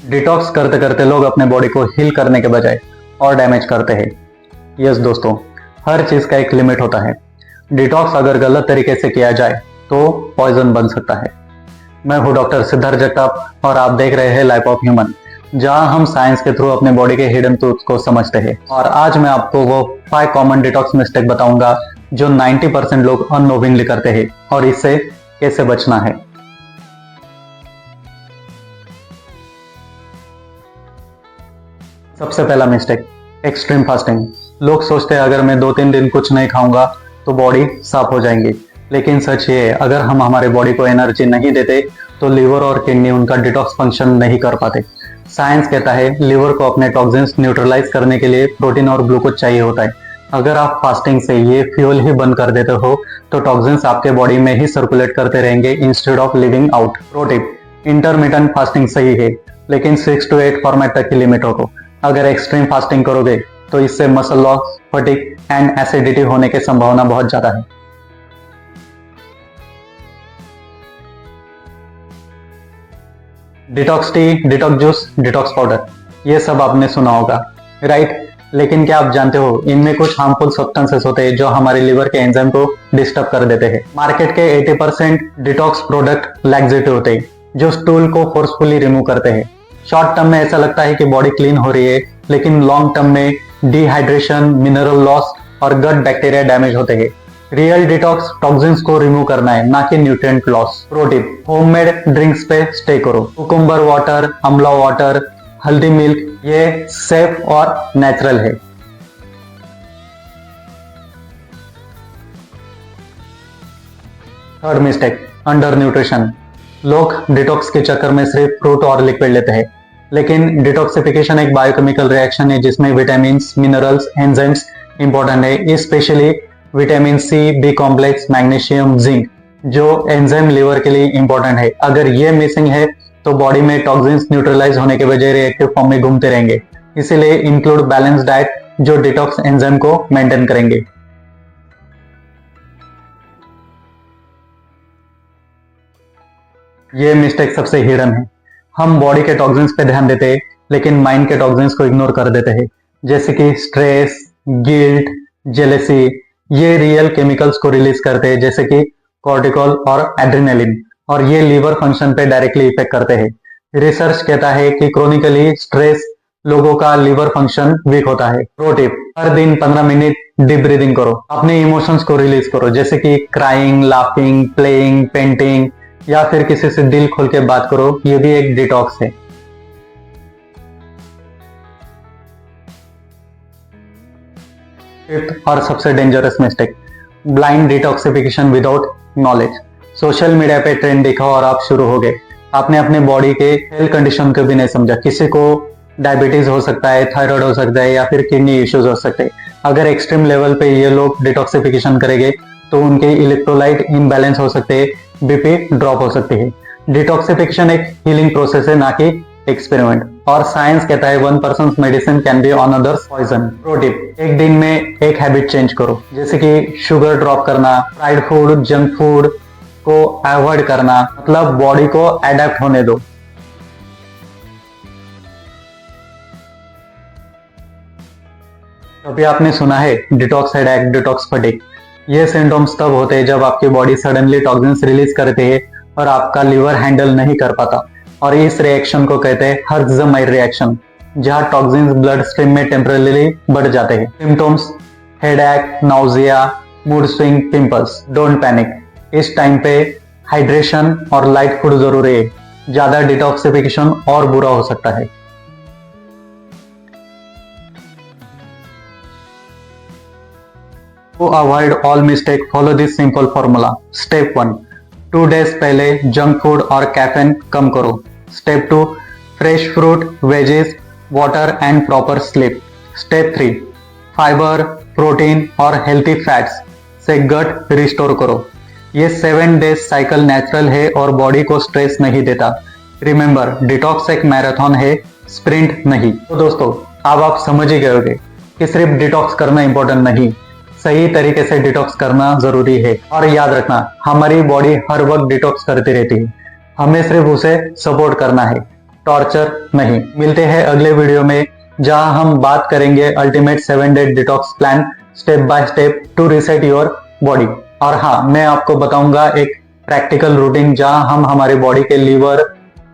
Detox करते करते लोग अपने बॉडी को हील करने के बजाय और डैमेज करते हैं। यस दोस्तों, हर चीज का एक लिमिट होता है। डिटॉक्स अगर गलत तरीके से किया जाए तो पॉइजन बन सकता है। मैं हूं डॉक्टर सिद्धार्थ जगताप और आप देख रहे हैं लाइफ ऑफ ह्यूमन, जहां हम साइंस के थ्रू अपने बॉडी के हिडन ट्रूथ को समझते हैं। और आज मैं आपको वो 5 कॉमन डिटॉक्स मिस्टेक बताऊंगा जो 90% लोग अननोविंगली करते हैं और इससे कैसे बचना है। सबसे पहला मिस्टेक, एक्सट्रीम फास्टिंग। लोग सोचते हैं अगर मैं 2-3 दिन कुछ नहीं खाऊंगा तो बॉडी साफ हो जाएंगी, लेकिन सच ये है अगर हम हमारे बॉडी को एनर्जी नहीं देते तो लिवर और किडनी उनका डिटॉक्स फंक्शन नहीं कर पाते। साइंस कहता है लिवर को अपने टॉक्सिन्स न्यूट्रलाइज करने के लिए प्रोटीन और ग्लूकोज चाहिए होता है। अगर आप फास्टिंग से ये फ्यूल ही बंद कर देते हो तो टॉक्सिन्स आपके बॉडी में ही सर्कुलेट करते रहेंगे instead of living out. Pro tip, intermittent fasting सही है लेकिन 6 to 8 फॉर्मेट तक की लिमिट हो। अगर एक्सट्रीम फास्टिंग करोगे तो इससे muscle loss, fatigue and acidity होने की संभावना बहुत ज्यादा है। Detox tea, detox juice, detox powder, ये सब आपने सुना होगा, राइट? लेकिन क्या आप जानते हो इनमें कुछ हार्मफुल सब्सटेंसेस होते हैं जो हमारे लिवर के एंजाइम को डिस्टर्ब कर देते हैं। मार्केट के 80% डिटॉक्स प्रोडक्ट लैक्सेटिव होते हैं जो स्टूल को फोर्सफुली रिमूव करते हैं। शॉर्ट टर्म में ऐसा लगता है कि बॉडी क्लीन हो रही है, लेकिन लॉन्ग टर्म में डिहाइड्रेशन, मिनरल लॉस और गट बैक्टीरिया डैमेज होते हैं। रियल डिटॉक्स टॉक्सिन्स को रिमूव करना है, ना कि nutrient loss. Pro tip, homemade drinks पे स्टे करो। कुकुम्बर वाटर, अमला वाटर, हल्दी मिल्क, ये सेफ और नेचुरल है। Third mistake, under nutrition. लोग डिटॉक्स के चक्कर में सिर्फ फ्रूट और लिक्विड लेते हैं, लेकिन डिटॉक्सिफिकेशन एक बायोकेमिकल रिएक्शन है जिसमें विटामिन, मिनरल्स, एंजाइम्स इंपॉर्टेंट है, especially vitamin C, B complex, magnesium, zinc, जो एंजाइम लिवर के लिए इंपॉर्टेंट है। अगर ये मिसिंग है तो बॉडी में टॉक्सिन्स न्यूट्रलाइज होने के बजाय रिएक्टिव फॉर्म में घूमते रहेंगे। इसीलिए इंक्लूड बैलेंस डाइट जो डिटॉक्स एंजाइम को मेंटेन करेंगे। ये मिस्टेक सबसे हिडन है। हम बॉडी के टॉक्सिन्स पे ध्यान देते हैं लेकिन माइंड के टॉक्सिन्स को इग्नोर कर देते हैं, जैसे कि स्ट्रेस, गिल्ट, जेलेसी। ये रियल केमिकल्स को रिलीज करते हैं जैसे कि कॉर्टिकॉल और एड्रेनालिन, और ये लीवर फंक्शन पे डायरेक्टली इफेक्ट करते हैं। रिसर्च कहता है कि क्रोनिकली स्ट्रेस लोगों का लीवर फंक्शन वीक होता है। प्रो टिप, हर दिन 15 मिनट डीप ब्रीदिंग करो, अपने इमोशंस को रिलीज करो, जैसे कि क्राइंग, लाफिंग, प्लेइंग, पेंटिंग, या फिर किसी से दिल खोल के बात करो। ये भी एक डिटॉक्स है। फिफ्थ और सबसे dangerous mistake, blind detoxification without knowledge. Social media पे ट्रेंड देखा और आप शुरू हो गए। आपने अपने बॉडी के हेल्थ कंडीशन को भी नहीं समझा। किसी को डायबिटीज हो सकता है, थायराइड हो सकता है, या फिर किडनी इश्यूज हो सकते हैं। अगर एक्सट्रीम लेवल पे ये लोग डिटॉक्सिफिकेशन करेंगे तो उनके इलेक्ट्रोलाइट इनबैलेंस हो सकते हैं, बीपी ड्रॉप हो सकती है। डिटॉक्सिफिकेशन एक हीलिंग प्रोसेस है, ना कि एक्सपेरिमेंट। और साइंस कहता है 1 person's medicine can be on others poison. Pro tip, एक दिन में एक हैबिट चेंज करो, जैसे कि शुगर ड्रॉप करना, फ्राइड फूड, जंक फूड को अवॉइड करना, मतलब बॉडी को अडेप्ट होने दो। अभी आपने सुना है डिटॉक्स हेडेक, डिटॉक्स फटीग। ये सिम्टम्स तब होते हैं जब आपकी बॉडी सडनली टॉक्सिन्स रिलीज करती है और आपका लिवर हैंडल नहीं कर पाता, और इस रिएक्शन को कहते हैं हर्ट्ज़माइर रिएक्शन, जहां टॉक्सिन्स ब्लड स्ट्रीम में टेम्पररीली बढ़ जाते हैं। Symptoms, headache, nausea, mood swing, pimples. Don't panic, इस टाइम पे हाइड्रेशन और लाइट फूड जरूरी है, ज्यादा डिटॉक्सिफिकेशन और बुरा हो सकता है। To avoid all mistake, follow this simple formula. Step 1, 2 days पहले जंक फूड और कैफीन कम करो। Step 2, fresh fruit, wages, water and proper sleep. Step 3, fibre, protein और हेल्थी फैट्स से गट रिस्टोर करो। ये 7 डेज साइकिल नेचुरल है और बॉडी को स्ट्रेस नहीं देता। रिमेंबर, डिटॉक्स एक मैराथन है, स्प्रिंट नहीं। तो दोस्तों, अब आप समझ ही गए होंगे कि सिर्फ डिटॉक्स करना इंपॉर्टेंट नहीं, सही तरीके से डिटॉक्स करना जरूरी है। और याद रखना, हमारी बॉडी हर वक्त डिटॉक्स करती रहती है, हमें सिर्फ उसे सपोर्ट करना है। टॉर्चर नहीं। मिलते हैं अगले वीडियो में, जहां हम बात करेंगे ultimate 7-day detox plan, step by step to reset your body. और हाँ, मैं आपको बताऊंगा एक प्रैक्टिकल रूटीन जहां हम हमारी बॉडी के लीवर,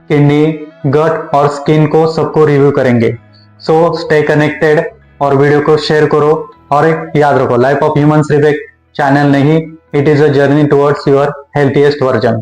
किडनी, गट और स्किन को सबको रिव्यू करेंगे। सो स्टे कनेक्टेड और वीडियो को शेयर करो। और एक याद रखो, लाइफ ऑफ ह्यूमन सिर्फ एक चैनल नहीं, it is a journey towards your healthiest version.